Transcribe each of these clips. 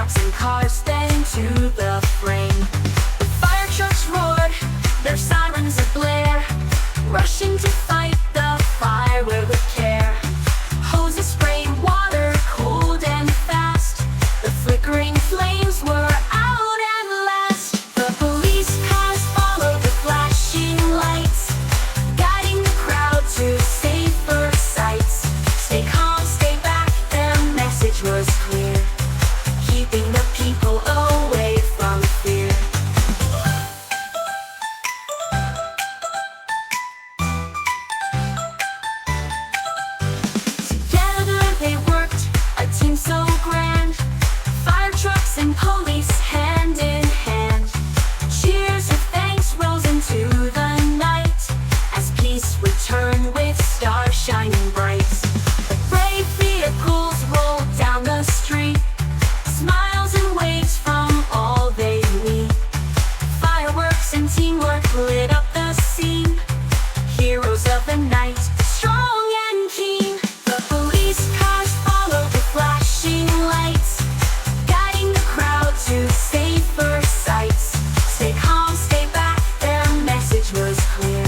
trucks and cars sped into the frame. The fire trucks roared, their sirens ablare, rushing to fight the fire with care. Hoses sprayed water cold and fast, the flickering flames were out at last. The police cars followed the flashing lights, guiding the crowd to safer sights. Stay calm, stay back, their message was clear, keeping the people away from fear. Together they worked, a team so grand, fire trucks and police hand in hand. Cheers of thanks rose into the night, as peace returned with stars shining bright. The brave vehicles rolled down the street, smiles and waves from all they meet. Fireworks and teamwork lit up the scene, heroes of the night, strong and keen. The police cars followed the flashing lights, guiding the crowd to safer sights. Stay calm, stay back, their message was clear,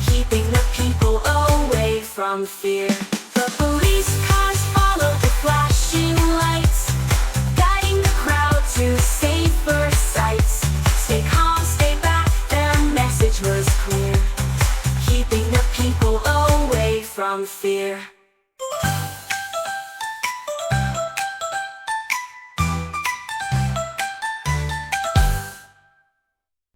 keeping the people away from fear. The police cars followed the flashing lights, guiding the crowd to safer sights. Stay calm, stay back, their message was clear, keeping the people away from fear.